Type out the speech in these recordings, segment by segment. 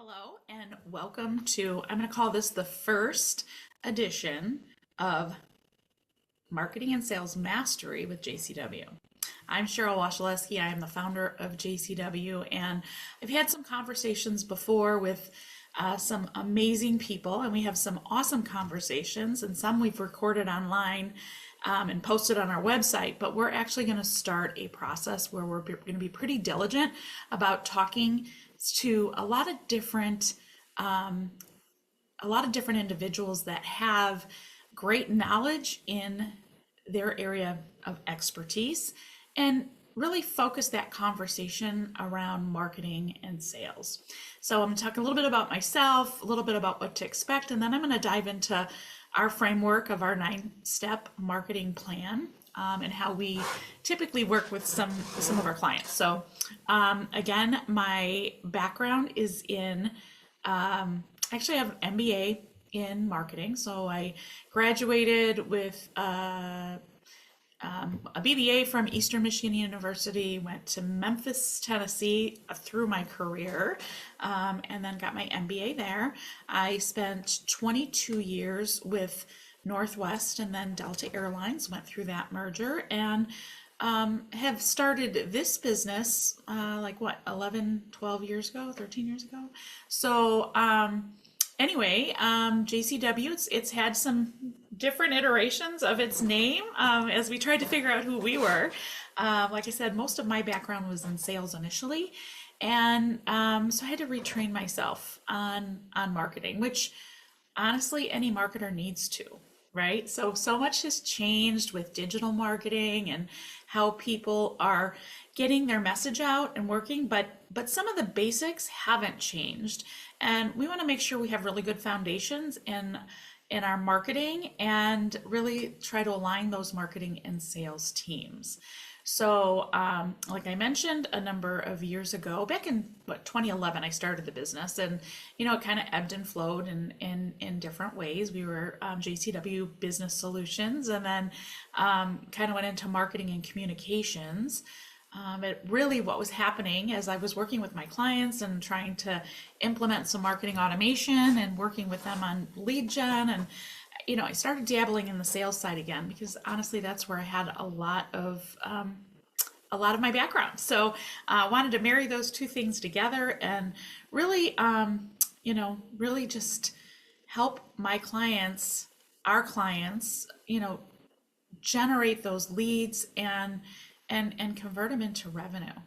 Hello and welcome to, I'm going to call this the first edition of Marketing and Sales Mastery with JCW. I'm Cheryl Wasilewski. I am the founder of JCW, and I've had some conversations before with some amazing people, and we have some awesome conversations, and some we've recorded online and posted on our website. But we're actually going to start a process where we're going to be pretty diligent about talking to a lot of different individuals that have great knowledge in their area of expertise and really focus that conversation around marketing and sales. So I'm going to talk a little bit about myself, a little bit about what to expect, and then I'm going to dive into our framework of our 9-step marketing plan, and how we typically work with some of our clients. So again, my background is in, actually I have an MBA in marketing. So I graduated with a BBA from Eastern Michigan University, went to Memphis, Tennessee through my career, and then got my MBA there. I spent 22 years with Northwest and then Delta Airlines, went through that merger, and have started this business 12 years ago, 13 years ago. So anyway, JCW, it's had some different iterations of its name as we tried to figure out who we were. Like I said, most of my background was in sales initially, and so I had to retrain myself on marketing, which honestly any marketer needs to, right? So much has changed with digital marketing and how people are getting their message out and working, but some of the basics haven't changed. And we want to make sure we have really good foundations in our marketing and really try to align those marketing and sales teams. So, like I mentioned a number of years ago, back in 2011, I started the business, and it kind of ebbed and flowed in different ways. We were JCW Business Solutions, and then kind of went into marketing and communications. It really, what was happening as I was working with my clients and trying to implement some marketing automation and working with them on lead gen, and I started dabbling in the sales side again, because honestly that's where I had a lot of my background. So I wanted to marry those two things together and really really just help my clients, our clients, generate those leads and convert them into revenue.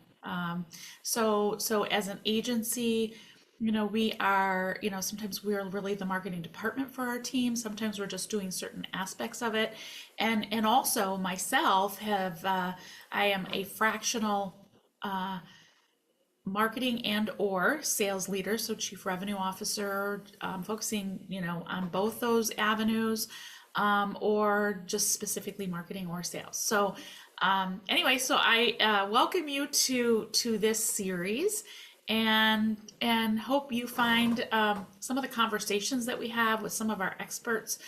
So as an agency, we are, sometimes we're really the marketing department for our team. Sometimes we're just doing certain aspects of it. And also myself I am a fractional marketing and or sales leader. So chief revenue officer, focusing, on both those avenues, or just specifically marketing or sales. So anyway, so I welcome you to this series, and hope you find some of the conversations that we have with some of our experts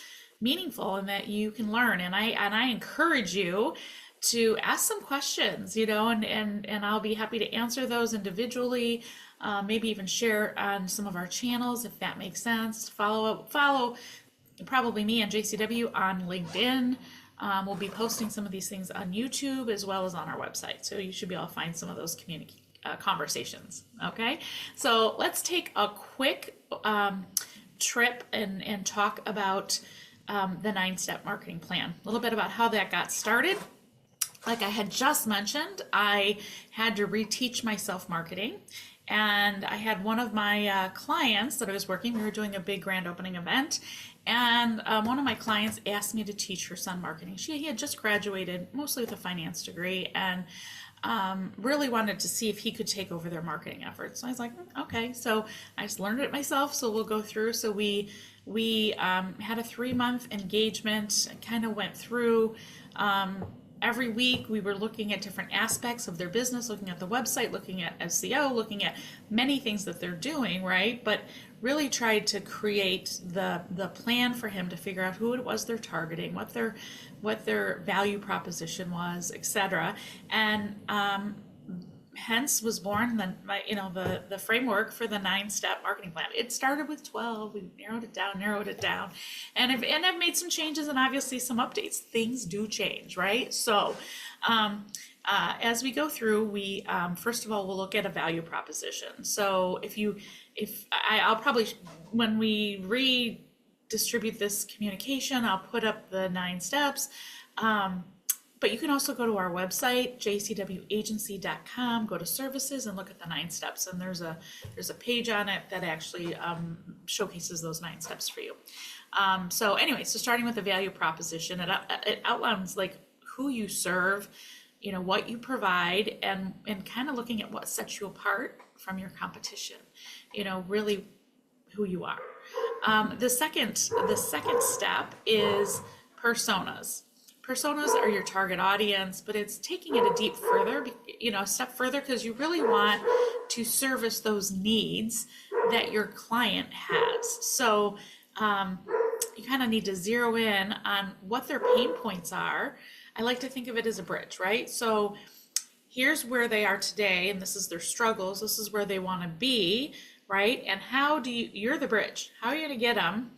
meaningful and that you can learn. And I encourage you to ask some questions, and I'll be happy to answer those individually, maybe even share on some of our channels if that makes sense. Follow probably me and JCW on LinkedIn. We'll be posting some of these things on YouTube as well as on our website. So you should be able to find some of those conversations. Okay, so let's take a quick trip and talk about the 9-step marketing plan. A little bit about how that got started. Like I had just mentioned, I had to reteach myself marketing. And I had one of my clients that I was working, we were doing a big grand opening event, and one of my clients asked me to teach her son marketing. He had just graduated, mostly with a finance degree, and really wanted to see if he could take over their marketing efforts. So I was like, okay. So I just learned it myself, so we'll go through. So we had a 3-month engagement, and kind of went through every week. We were looking at different aspects of their business, looking at the website, looking at SEO, looking at many things that they're doing, right? But really tried to create the plan for him to figure out who it was they're targeting, what their value proposition was, etc. And hence was born the framework for the 9-step marketing plan. It started with 12. We narrowed it down, and I've made some changes and obviously some updates. Things do change, right? So as we go through, we first of all we'll look at a value proposition. So I'll probably, when we redistribute this communication, I'll put up the 9 steps. But you can also go to our website, jcwagency.com, go to services and look at the 9 steps. And there's a page on it that actually showcases those 9 steps for you. So anyway, so starting with the value proposition, it outlines like who you serve, what you provide, and kind of looking at what sets you apart from your competition, really who you are. The second step is personas. Personas are your target audience, but it's taking it a step further, because you really want to service those needs that your client has. So you kind of need to zero in on what their pain points are. I like to think of it as a bridge, right? So here's where they are today, and this is their struggles. This is where they want to be, right? And you're the bridge. How are you going to get them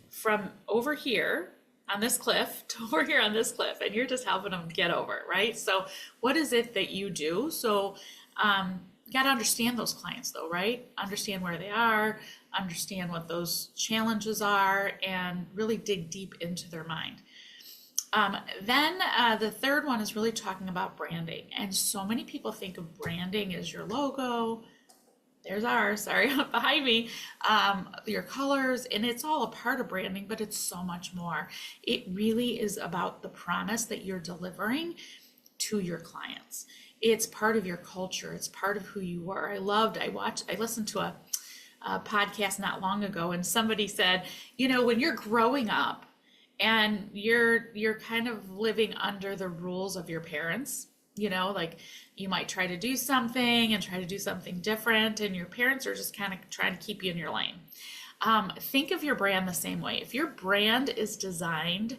from over here on this cliff to over here on this cliff, and you're just helping them get over it, right? So what is it that you do? So you got to understand those clients though, right? Understand where they are, understand what those challenges are, and really dig deep into their mind. Then the third one is really talking about branding. And so many people think of branding as your logo. There's ours, sorry, behind me, your colors, and it's all a part of branding, but it's so much more. It really is about the promise that you're delivering to your clients. It's part of your culture. It's part of who you are. I listened to a podcast not long ago, and somebody said, when you're growing up and you're kind of living under the rules of your parents, like you might try to do something different, and your parents are just kind of trying to keep you in your lane. Think of your brand the same way. If your brand is designed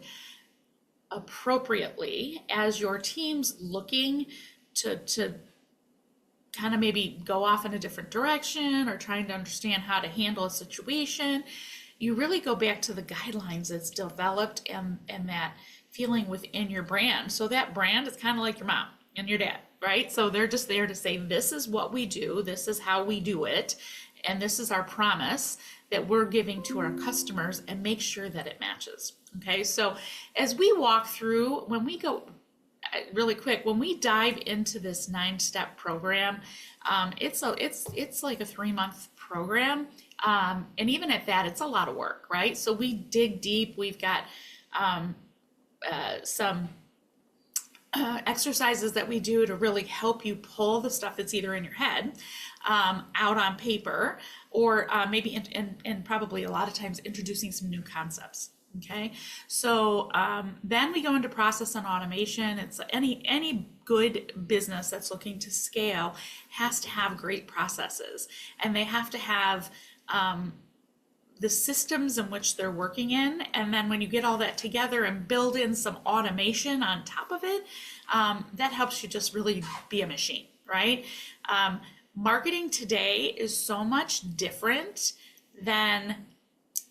appropriately as your team's looking to kind of maybe go off in a different direction or trying to understand how to handle a situation, you really go back to the guidelines that's developed and that feeling within your brand. So that brand is kind of like your mom and your dad, right? So they're just there to say, this is what we do, this is how we do it, and this is our promise that we're giving to our customers, and make sure that it matches. Okay, so as we walk through, when we go really quick, when we dive into this 9-step program, it's like a 3-month program, and even at that, it's a lot of work, right? So we dig deep. We've got some exercises that we do to really help you pull the stuff that's either in your head out on paper, or maybe and probably a lot of times introducing some new concepts. Okay, so then we go into process and automation. It's any good business that's looking to scale has to have great processes, and they have to have the systems in which they're working in. And then when you get all that together and build in some automation on top of it, that helps you just really be a machine, right? Marketing today is so much different than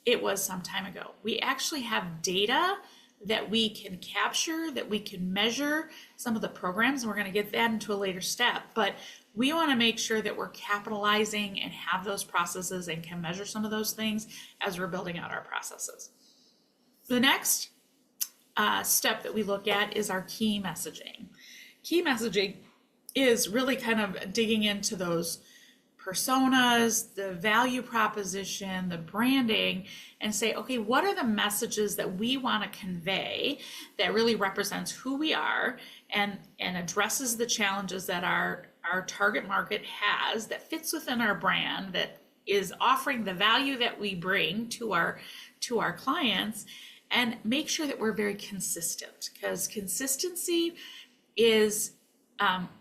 it was some time ago. We actually have data that we can capture, that we can measure some of the programs, and we're going to get that into a later step. But we want to make sure that we're capitalizing and have those processes and can measure some of those things as we're building out our processes. The next step that we look at is our key messaging. Key messaging is really kind of digging into those personas, the value proposition, the branding, and say, okay, what are the messages that we want to convey that really represents who we are and addresses the challenges that our target market has, that fits within our brand, that is offering the value that we bring to our clients, and make sure that we're very consistent, because consistency is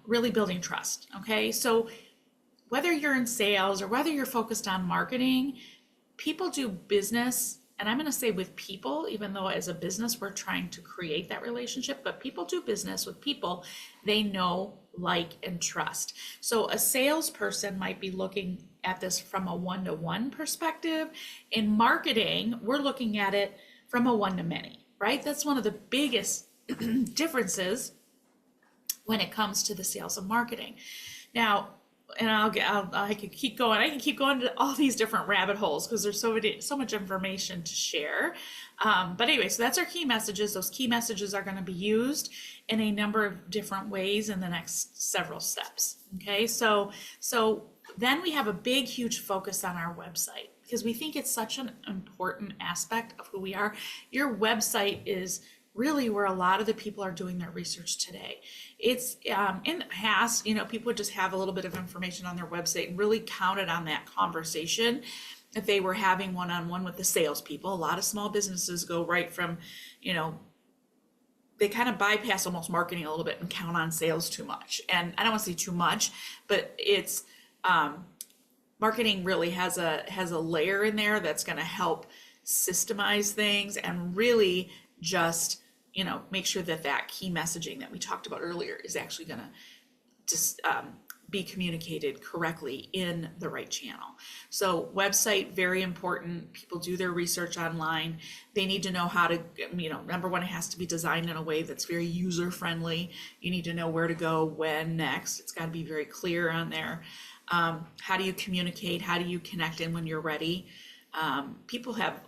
really building trust. Okay, so whether you're in sales or whether you're focused on marketing, people do business, and I'm going to say with people, even though as a business we're trying to create that relationship, but people do business with people they know like, and trust. So a salesperson might be looking at this from a one-to-one perspective. In marketing, we're looking at it from a one-to-many, right? That's one of the biggest differences when it comes to the sales and marketing. Now, and I could keep going. I can keep going to all these different rabbit holes because there's so much information to share. But anyway, so that's our key messages. Those key messages are going to be used in a number of different ways in the next several steps. Okay, so then we have a big, huge focus on our website because we think it's such an important aspect of who we are. Your website is really where a lot of the people are doing their research today. It's in the past, people would just have a little bit of information on their website and really counted on that conversation that they were having one-on-one with the salespeople. A lot of small businesses go right from, they kind of bypass almost marketing a little bit and count on sales too much. And I don't want to say too much, but it's marketing really has a layer in there that's going to help systemize things and really just make sure that key messaging that we talked about earlier is actually going to just be communicated correctly in the right channel. So website, very important. People do their research online. They need to know how to, number one, it has to be designed in a way that's very user friendly. You need to know where to go, when, next. It's got to be very clear on there. How do you communicate? How do you connect in when you're ready? People have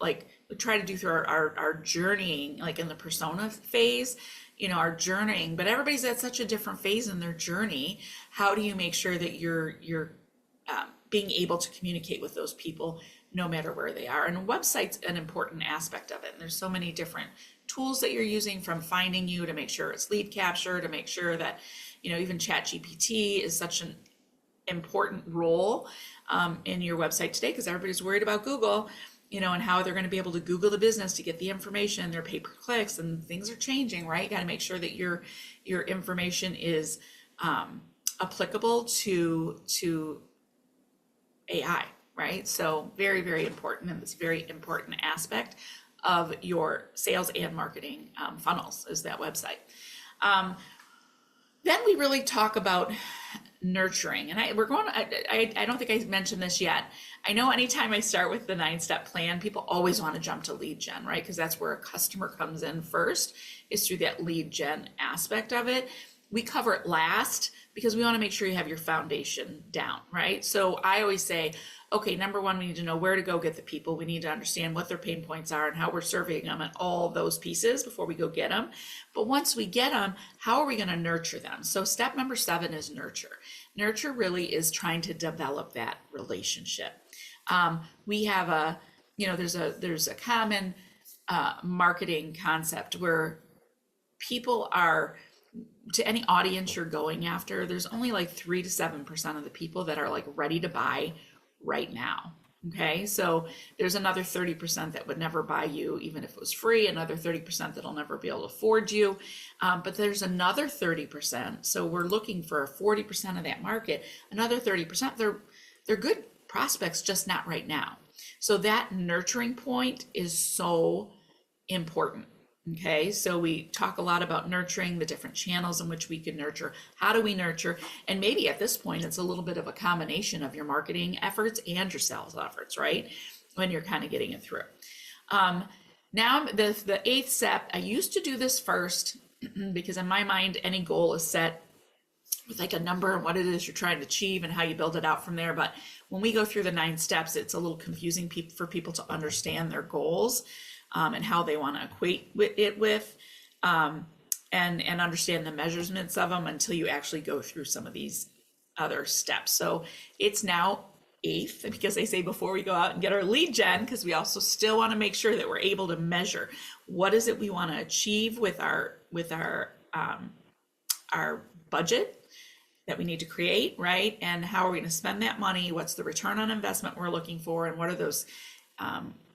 we try to do through our journeying, like in the persona phase, our journeying, but everybody's at such a different phase in their journey. How do you make sure that you're being able to communicate with those people no matter where they are? And a website's an important aspect of it. And there's so many different tools that you're using, from finding you to make sure it's lead capture, to make sure that, even ChatGPT is such an important role in your website today, because everybody's worried about Google, and how they're going to be able to Google the business to get the information, their pay-per-clicks, and things are changing, right? You got to make sure that your information is applicable to AI, right? So very, very important, and this very important aspect of your sales and marketing funnels is that website. Then we really talk about nurturing, and I don't think I mentioned this yet. I know anytime I start with the 9-step plan, people always want to jump to lead gen, right? Because that's where a customer comes in first, is through that lead gen aspect of it. We cover it last because we want to make sure you have your foundation down, right? So I always say, okay, number one, we need to know where to go get the people. We need to understand what their pain points are and how we're serving them and all those pieces before we go get them. But once we get them, how are we going to nurture them? So step number 7 is nurture. Nurture really is trying to develop that relationship. We have there's a common marketing concept where people are, to any audience you're going after, there's only like 3 to 7% of the people that are like ready to buy right now. Okay, so there's another 30% that would never buy you even if it was free, another 30% that'll never be able to afford you, but there's another 30%, so we're looking for 40% of that market. Another 30%, they're good prospects, just not right now. So that nurturing point is so important. Okay, so we talk a lot about nurturing, the different channels in which we can nurture. How do we nurture? And maybe at this point, it's a little bit of a combination of your marketing efforts and your sales efforts, right? When you're kind of getting it through. Now, the 8th step, I used to do this first because in my mind, any goal is set with like a number and what it is you're trying to achieve and how you build it out from there. But when we go through the 9 steps, it's a little confusing for people to understand their goals. And how they want to equate with and understand the measurements of them until you actually go through some of these other steps. So it's now 8th, because they say before we go out and get our lead gen, because we also still want to make sure that we're able to measure what is it we want to achieve with our budget that we need to create, right? And how are we going to spend that money? What's the return on investment we're looking for? And what are those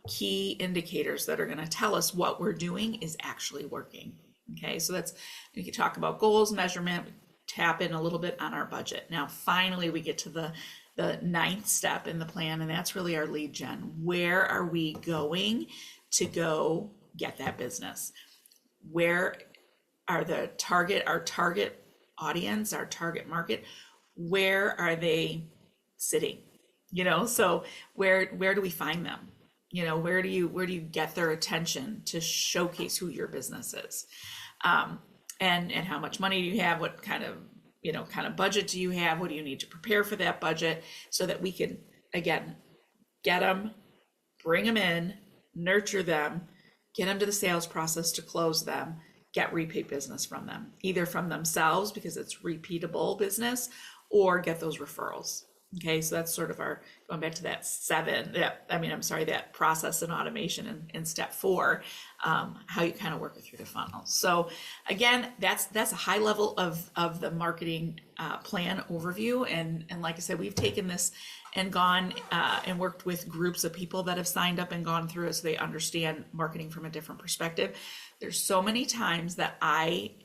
key indicators that are going to tell us what we're doing is actually working? Okay, so we can talk about goals, measurement, tap in a little bit on our budget. Now, finally, we get to the 9th step in the plan, and that's really our lead gen. Where are we going to go get that business? Where are our target audience, our target market, where are they sitting? So where do we find them? Where do you get their attention to showcase who your business is? And how much money do you have? What kind of budget do you have? What do you need to prepare for that budget, so that we can, again, get them, bring them in, nurture them, get them to the sales process to close them, get repeat business from them, either from themselves because it's repeatable business, or get those referrals. Okay, so that's sort of our, going back to that process and automation in step 4, how you kind of work it through the funnel. So again, that's a high level of the marketing plan overview. And like I said, we've taken this and gone and worked with groups of people that have signed up and gone through it, so they understand marketing from a different perspective. There's so many times that I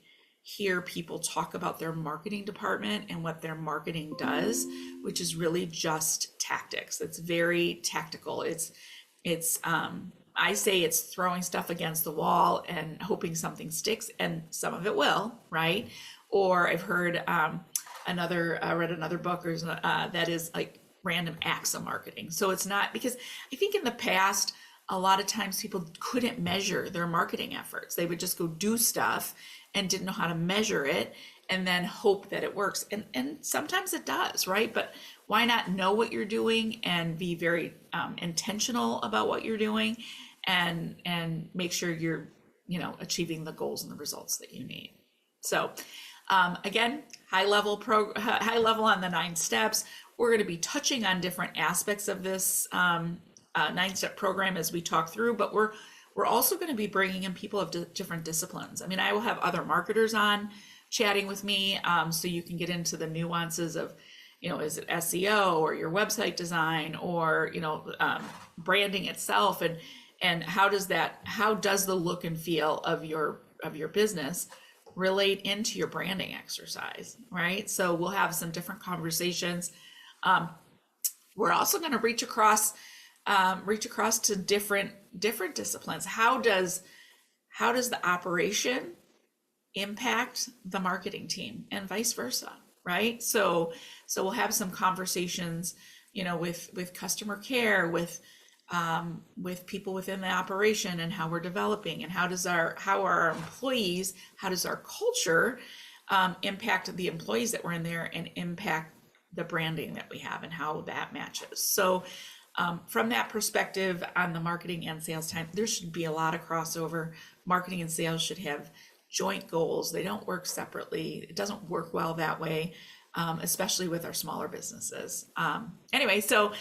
hear people talk about their marketing department and what their marketing does, which is really just tactics. It's very tactical. I say it's throwing stuff against the wall and hoping something sticks, and some of it will, right? Or I've heard read another book that is like random acts of marketing. So it's not, because I think in the past, a lot of times people couldn't measure their marketing efforts. They would just go do stuff and didn't know how to measure it, and then hope that it works. And sometimes it does, right? But why not know what you're doing and be very intentional about what you're doing, and make sure you're achieving the goals and the results that you need. So again, high level on the 9 steps. We're going to be touching on different aspects of this 9-step program as we talk through, but we're also going to be bringing in people of different disciplines. I mean, I will have other marketers on chatting with me, so you can get into the nuances of, is it SEO or your website design, or branding itself, and how does the look and feel of your business relate into your branding exercise, right? So we'll have some different conversations. We're also going to reach across to different disciplines. How does the operation impact the marketing team, and vice versa, right? So we'll have some conversations, with customer care, with people within the operation, and how we're developing, and how our employees, how does our culture impact the employees that were in there, and impact the branding that we have, and how that matches. So from that perspective, on the marketing and sales time, there should be a lot of crossover. Marketing and sales should have joint goals. They don't work separately. It doesn't work well that way, especially with our smaller businesses. Anyway, so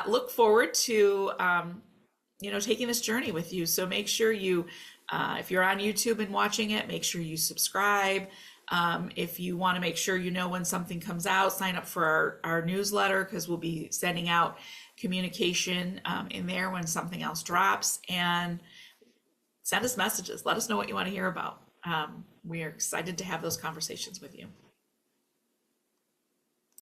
look forward to taking this journey with you. So make sure you, if you're on YouTube and watching it, make sure you subscribe. If you want to make sure when something comes out, sign up for our newsletter, because we'll be sending out communication in there when something else drops, and send us messages. Let us know what you want to hear about. We are excited to have those conversations with you.